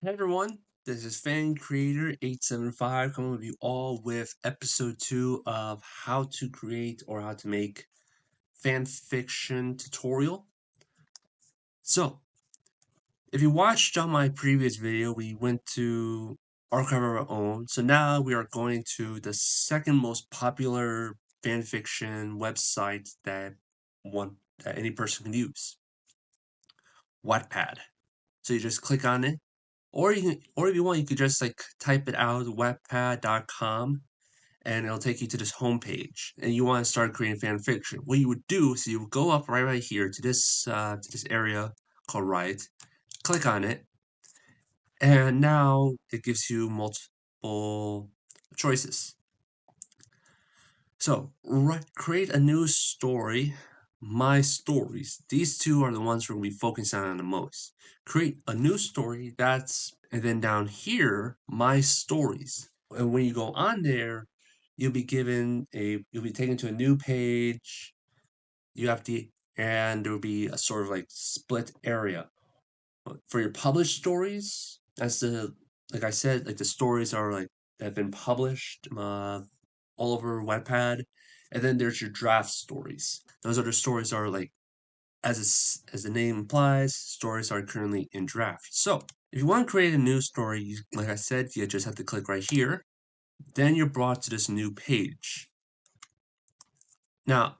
Hey everyone, this is Fan Creator 875 coming with you all with episode 2 of how to create or how to make fan fiction tutorial. So, if you watched on my previous video, we went to archive of our own. So now we are going to the second most popular fan fiction website that any person can use, Wattpad. So you just click on it. Or if you want, you could just like type it out, wattpad.com, and it'll take you to this homepage. And you want to start creating fan fiction. What you would do is you would go up right here to this area called Write, click on it, and now it gives you multiple choices. So create a new story. My stories. These two are the ones we're going to be focusing on the most. Create a new story. And then down here, my stories. And when you go on there, you'll be taken to a new page. And there will be a sort of like split area for your published stories. Like I said, like the stories are like have been published all over Wattpad, and then there's your draft stories. Those other stories are like as the name implies, stories are currently in draft. So if you want to create a new story, like I said, you just have to click right here. Then you're brought to this new page. Now,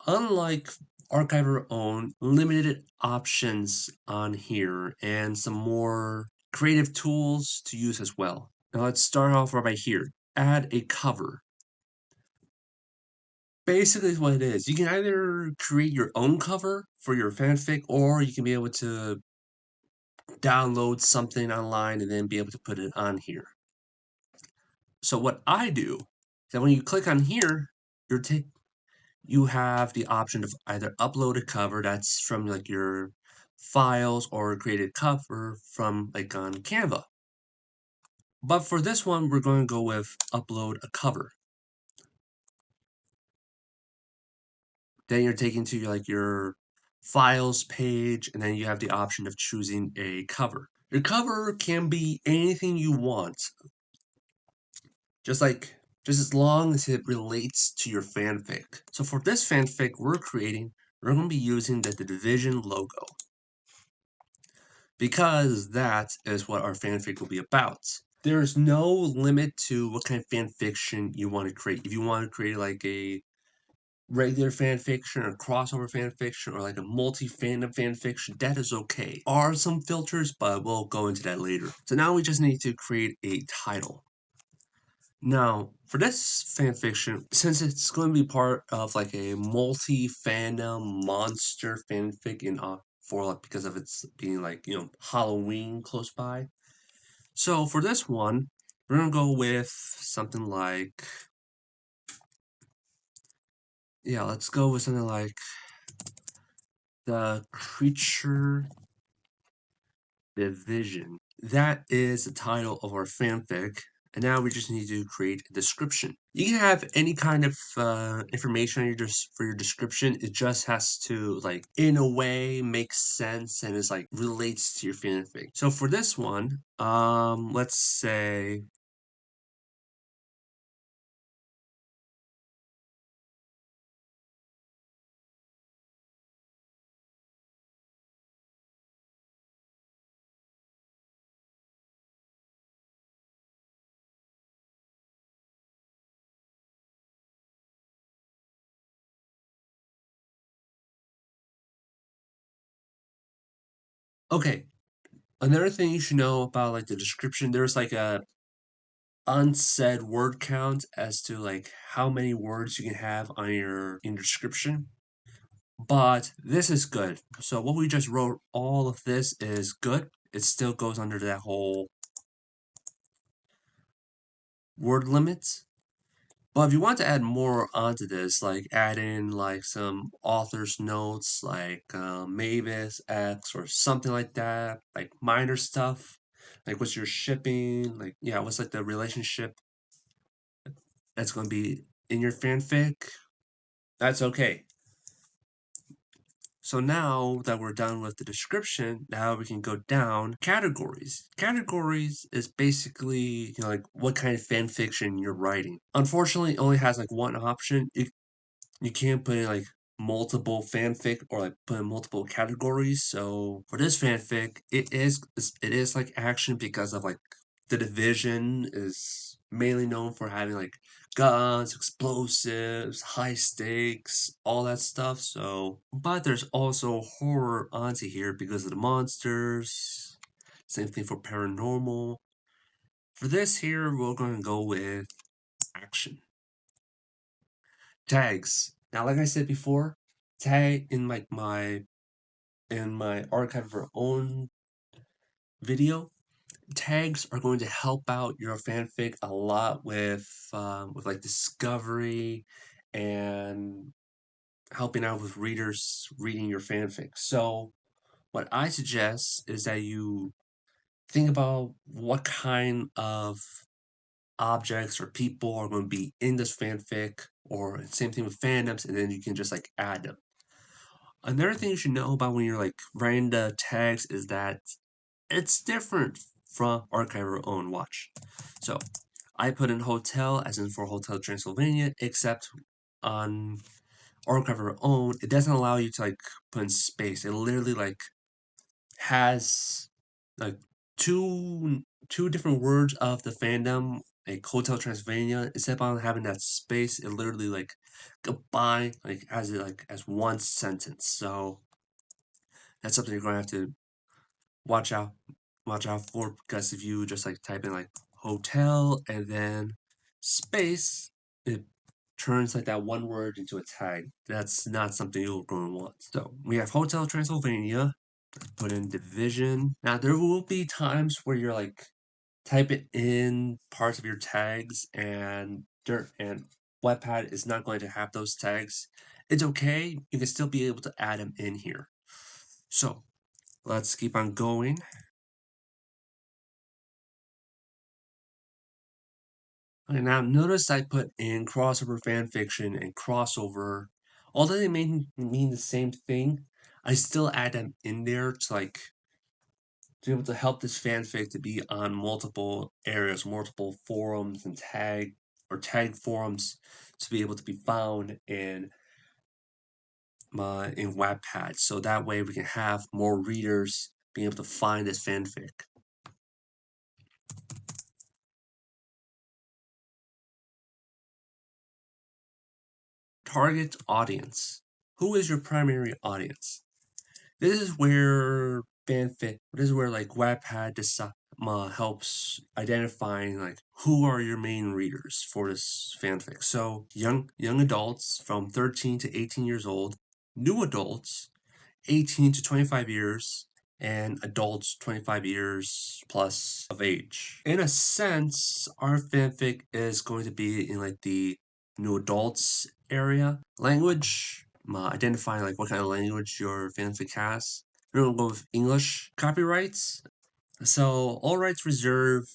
unlike Archiver own, limited options on here and some more creative tools to use as well. Now let's start off right here. Add a cover. Basically what it is. You can either create your own cover for your fanfic, or you can be able to download something online and then be able to put it on here. So what I do is that when you click on here, you have the option of either upload a cover that's from like your files or create a cover from like on Canva. But for this one, we're going to go with upload a cover. Then you're taken to like your files page, and then you have the option of choosing a cover. Your cover can be anything you want, just as long as it relates to your fanfic. So for this fanfic we're going to be using the Division logo, because that is what our fanfic will be about. There is no limit to what kind of fanfiction you want to create. If you want to create like a regular fan fiction or crossover fan fiction or like a multi-fandom fan fiction, that is okay. There are some filters, but we'll go into that later. So now we just need to create a title. Now, for this fan fiction, since it's going to be part of like a multi-fandom monster fanfic because of its being like, Halloween close by. So for this one, we're gonna go with something like, let's go with something like the Creature Division. That is the title of our fanfic, and now we just need to create a description. You can have any kind of information on for your description. It just has to like in a way make sense and is like relates to your fanfic. So for this one, let's say okay. Another thing you should know about like the description, there's like a unsaid word count as to like how many words you can have on your in description. But this is good. So what we just wrote, all of this is good. It still goes under that whole word limit. But if you want to add more onto this, like add in like some author's notes, like Mavis X or something like that, like minor stuff, like what's your shipping, like what's like the relationship that's going to be in your fanfic, that's okay. So now that we're done with the description, now we can go down categories. Categories is basically, like what kind of fan fiction you're writing. Unfortunately, it only has like one option. You can't put in like multiple fanfic or like put in multiple categories. So for this fanfic, it is like action because of like the division is mainly known for having like guns, explosives, high stakes, all that stuff. So, but there's also horror onto here because of the monsters. Same thing for paranormal. For this here, we're going to go with action. Tags. Now, like I said before, tag in like my archive of our own video. Tags are going to help out your fanfic a lot with like discovery and helping out with readers reading your fanfic. So, what I suggest is that you think about what kind of objects or people are going to be in this fanfic, or same thing with fandoms, and then you can just like add them. Another thing you should know about when you're like writing the tags is that it's different from Archive Our Own. Watch. So I put in hotel as in for Hotel Transylvania, except on Archive Our Own, it doesn't allow you to like put in space. It literally like has like two different words of the fandom, like Hotel Transylvania. Instead of having that space, it literally like combine like as it like as one sentence. So that's something you're gonna have to watch out watch out for, because if you just like type in like hotel and then space, it turns like that one word into a tag. That's not something you're going to want. So we have Hotel Transylvania. Put in division. Now there will be times where you're like typing in parts of your tags and Wattpad is not going to have those tags. It's okay. You can still be able to add them in here. So let's keep on going. Okay, now notice I put in crossover fanfiction and crossover. Although they mean the same thing, I still add them in there to like to be able to help this fanfic to be on multiple areas, multiple forums and tag forums to be able to be found in Wattpad. So that way we can have more readers being able to find this fanfic. Target audience. Who is your primary audience? This is where like Wattpad helps identifying like who are your main readers for this fanfic. So young adults from 13 to 18 years old, new adults 18 to 25 years, and adults 25 years plus of age. In a sense, our fanfic is going to be in like the new adults area. Language, identifying like what kind of language your fanfic has. We're gonna go with English. Copyrights. So all rights reserved.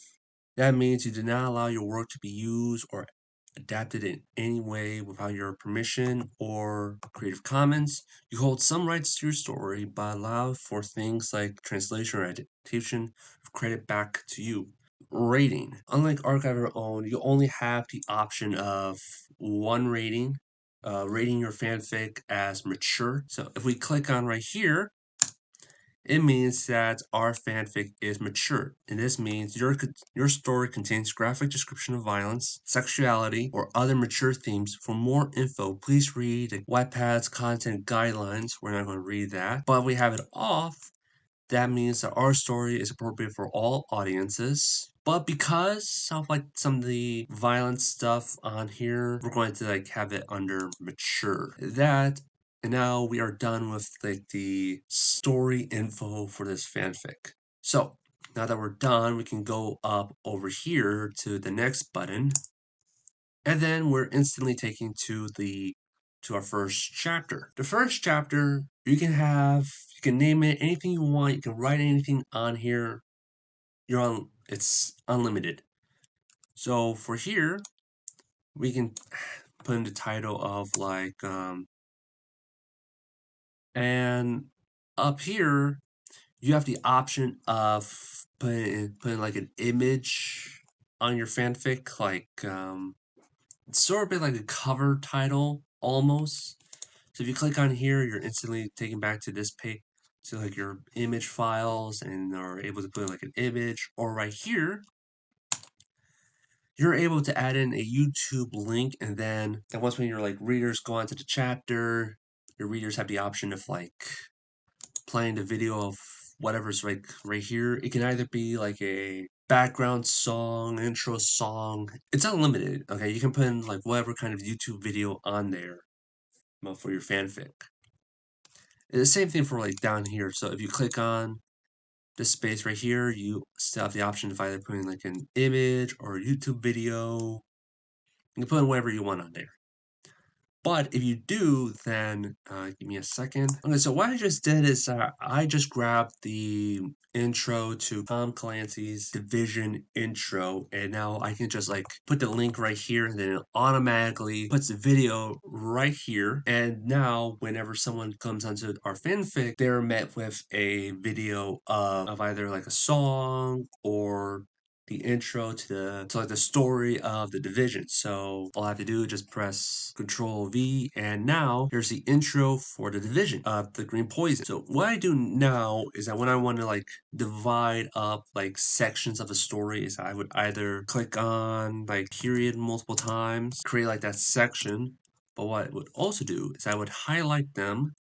That means you do not allow your work to be used or adapted in any way without your permission or Creative Commons. You hold some rights to your story, but allow for things like translation or adaptation of credit back to you. Rating. Unlike Archive Our Own, you only have the option of one rating, rating your fanfic as mature. So if we click on right here, it means that our fanfic is mature, and this means your story contains graphic description of violence, sexuality, or other mature themes. For more info, please read Wattpad's content guidelines. We're not going to read that, but if we have it off, that means that our story is appropriate for all audiences. But because of like some of the violent stuff on here, we're going to like have it under mature. And now we are done with like the story info for this fanfic. So now that we're done, we can go up over here to the next button. And then we're instantly taken to our first chapter. The first chapter, you can name it anything you want, you can write anything on here. It's unlimited. So for here, we can put in the title of like And up here, you have the option of putting like an image on your fanfic, like it's sort of bit like a cover title almost. So if you click on here, you're instantly taken back to this page, to like your image files, and are able to put like an image. Or right here, you're able to add in a YouTube link, and then once when your like readers go onto the chapter, your readers have the option of like playing the video of whatever's like right here. It can either be like a background song, intro song. It's unlimited. Okay, you can put in like whatever kind of YouTube video on there for your fanfic. And the same thing for like down here. So if you click on this space right here, you still have the option of either putting like an image or a YouTube video. You can put in whatever you want on there. But if you do, then give me a second. Okay, so what I just did is I just grabbed the intro to Tom Clancy's Division intro, and now I can just like put the link right here, and then it automatically puts the video right here. And now whenever someone comes onto our fanfic, they're met with a video of either like a song or the intro to like the story of the Division. So all I have to do is just press Control V, and now here's the intro for the Division of the Green Poison. So what I do now is that when I want to like divide up like sections of a story, is I would either click on like period multiple times, create like that section. But what I would also do is I would highlight them.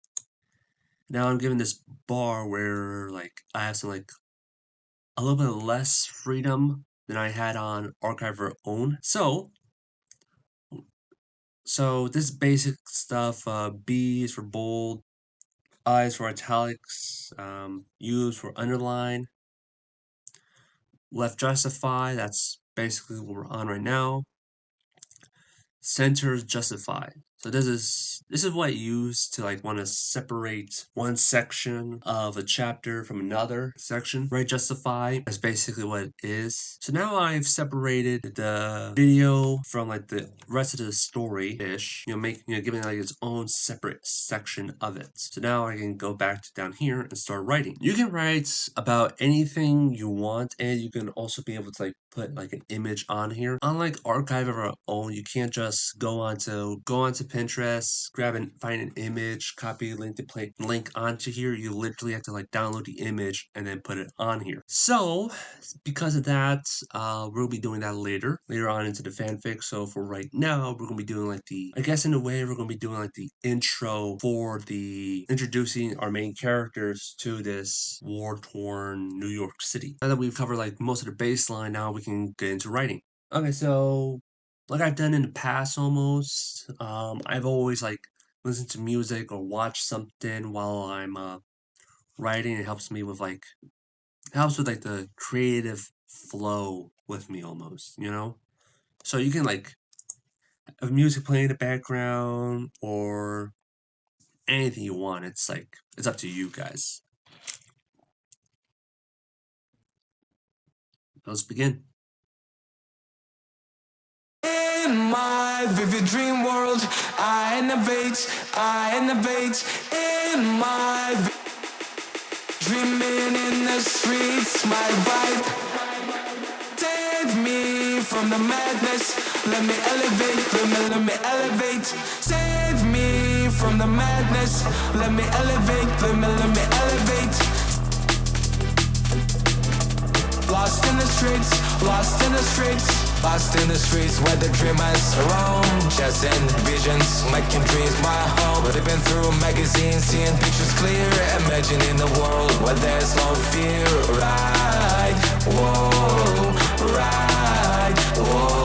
Now I'm given this bar where like I have some like a little bit less freedom than I had on Archiver Own. So this basic stuff, B is for bold, I is for italics, U is for underline, left justify, that's basically what we're on right now. Center is justify. So this is what I use to like want to separate one section of a chapter from another section. Right justify is basically what it is. So now I've separated the video from like the rest of the story-ish, giving it like its own separate section of it. So now I can go back to down here and start writing. You can write about anything you want, and you can also be able to like put like an image on here. Unlike Archive of Our Own, you can't just go onto Pinterest, find an image, copy link onto here. You literally have to like download the image and then put it on here. So because of that, we'll be doing that later on into the fanfic. So for right now, we're gonna be doing like I guess in a way, we're gonna be doing like the intro for the introducing our main characters to this war-torn New York City. Now that we've covered like most of the baseline, now we can get into writing. Okay, so like I've done in the past almost, I've always like listened to music or watched something while I'm writing. It helps me with like the creative flow with me almost, So you can like have music playing in the background or anything you want. It's up to you guys. Let's begin. In my vivid dream world, I innovate. In my dreaming in the streets, my vibe. Save me from the madness. Let me elevate. Let me elevate. Save me from the madness. Let me elevate. Let me elevate. Lost in the streets. Lost in the streets. Lost in the streets where the dreamers roam. Chasing visions, making dreams my home. Living through magazines, seeing pictures clear. Imagining a world where there's no fear. Right, whoa, right, whoa.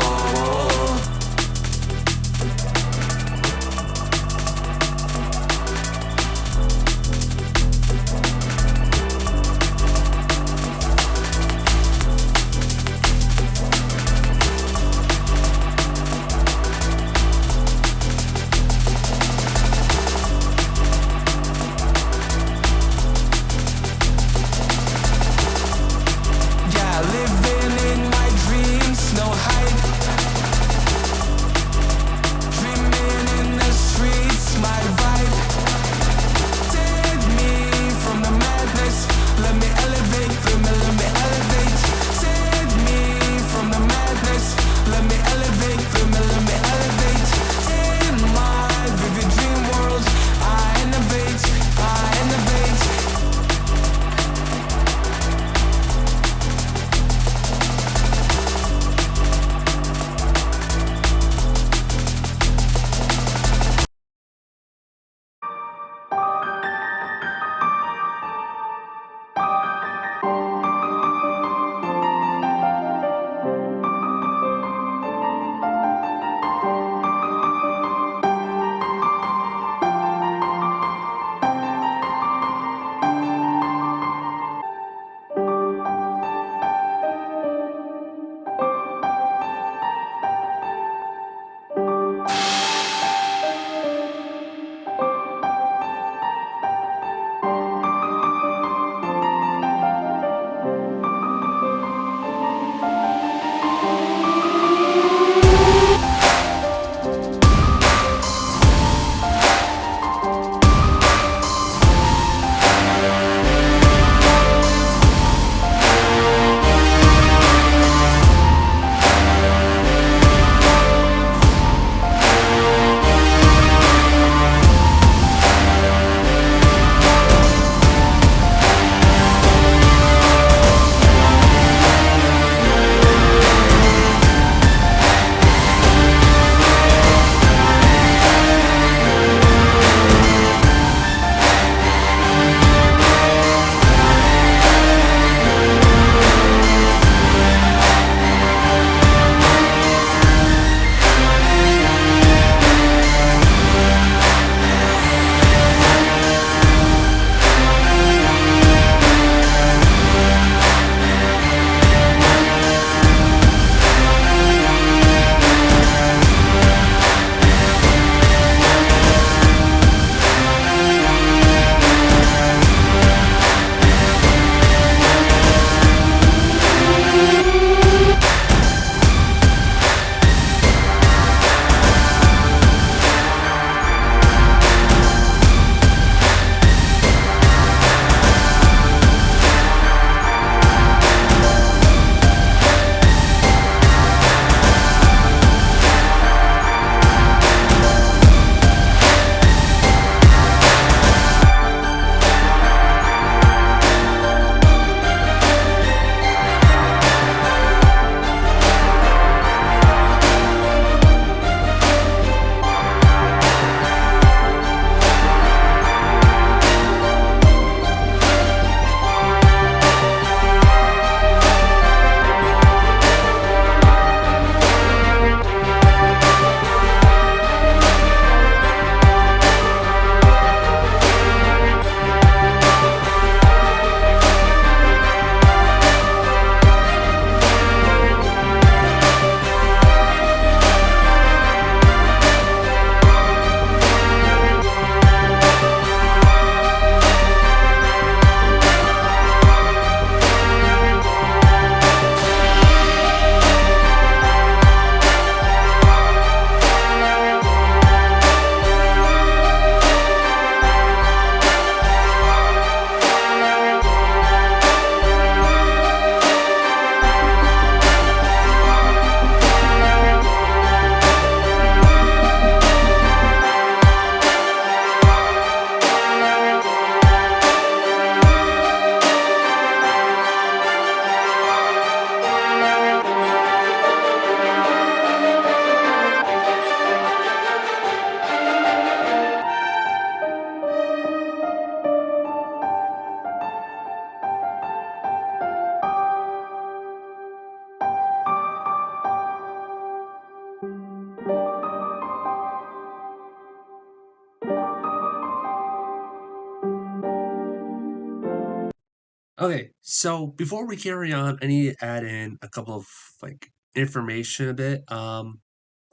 Okay, so before we carry on, I need to add in a couple of like information a bit.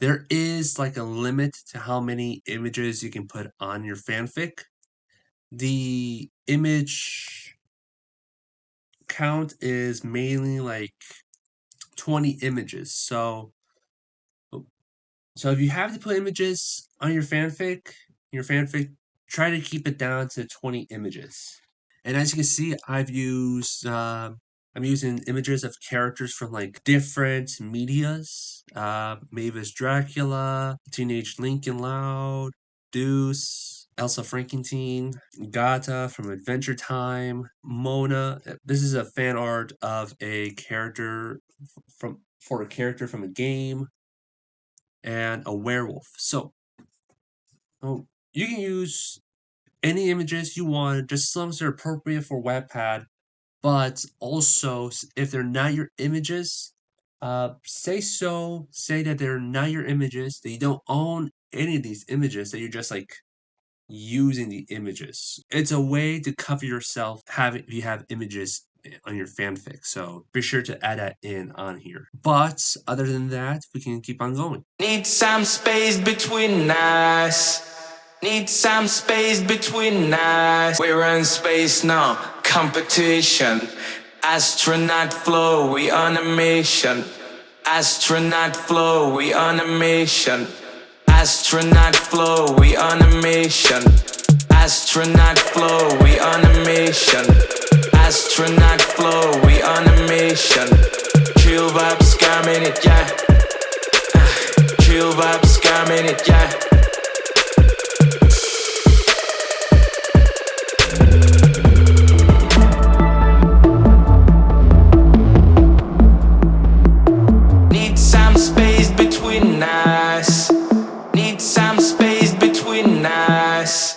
There is like a limit to how many images you can put on your fanfic. The image count is mainly like 20 images. So if you have to put images on your fanfic, try to keep it down to 20 images. And as you can see, I'm using images of characters from like different medias. Mavis Dracula, Teenage Lincoln Loud, Deuce, Elsa Frankenstein, Gata from Adventure Time, Mona. This is a fan art of a character for a character from a game, and a werewolf. So you can use any images you want, just as long as they're appropriate for Wattpad. But also, if they're not your images, say so. Say that they're not your images, that you don't own any of these images, that you're just like using the images. It's a way to cover yourself if you have images on your fanfic. So be sure to add that in on here. But other than that, we can keep on going. Need some space between us. Need some space between us. We're in space now, competition. Astronaut flow, we on a mission. Astronaut flow, we on a mission. Astronaut flow, we on a mission. Astronaut flow, we on a mission. Astronaut flow, we on a mission. Chill vibes coming it, yeah. Chill vibes coming it, yeah. Need some space between us. Need some space between us.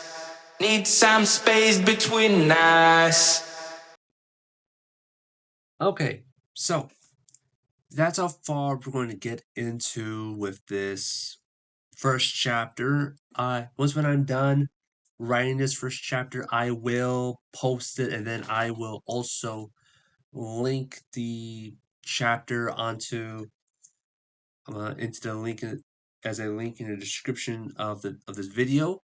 Need some space between us. Okay, so that's how far we're going to get into with this first chapter. Once when I'm done writing this first chapter, I will post it, and then I will also link the chapter onto into the link as a link in the description of this video.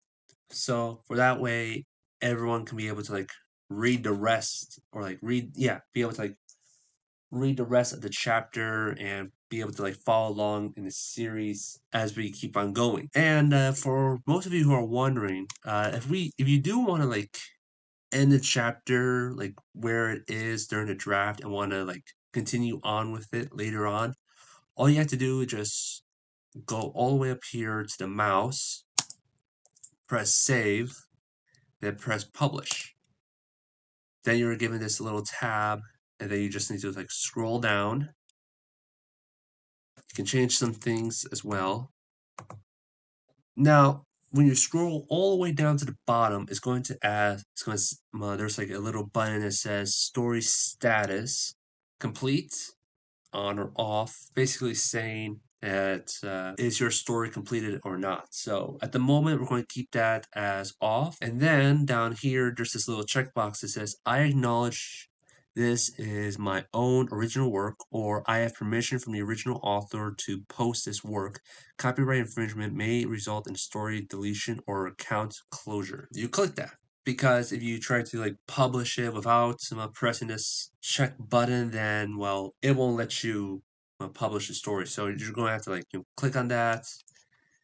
So for that way, everyone can be able to like read the rest, or like be able to like read the rest of the chapter and be able to like follow along in the series as we keep on going. And for most of you who are wondering, if you do want to like end the chapter like where it is during the draft and want to like continue on with it later on, all you have to do is just go all the way up here to the mouse, press save, then press publish. Then you're given this little tab, and then you just need to like scroll down. You can change some things as well. Now, when you scroll all the way down to the bottom, it's going to add, there's like a little button that says story status complete, on or off, basically saying that is your story completed or not. So at the moment, we're going to keep that as off. And then down here, there's this little checkbox that says, I acknowledge this is my own original work, or I have permission from the original author to post this work. Copyright infringement may result in story deletion or account closure. You click that, because if you try to like publish it without pressing this check button, then well, it won't let you publish the story. So you're going to have to like click on that,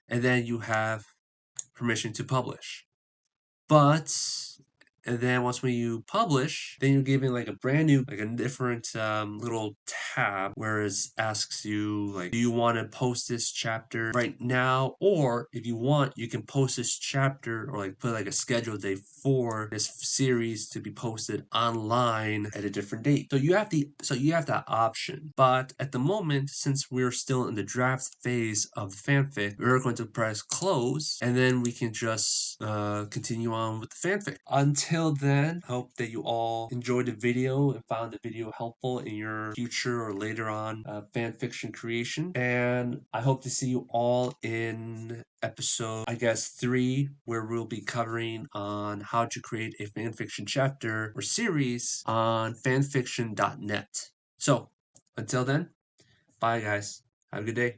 and then you have permission to publish. And then once when you publish, then you're given like a brand new, like a different little tab where it asks you like, do you want to post this chapter right now? Or if you want, you can post this chapter or like put like a scheduled date for this series to be posted online at a different date. So you have that option. But at the moment, since we're still in the draft phase of the fanfic, we're going to press close, and then we can just continue on with the fanfic until until then, hope that you all enjoyed the video and found the video helpful in your future or later on fan fiction creation. And I hope to see you all in episode, I guess, 3, where we'll be covering on how to create a fan fiction chapter or series on fanfiction.net. So, until then, bye guys. Have a good day.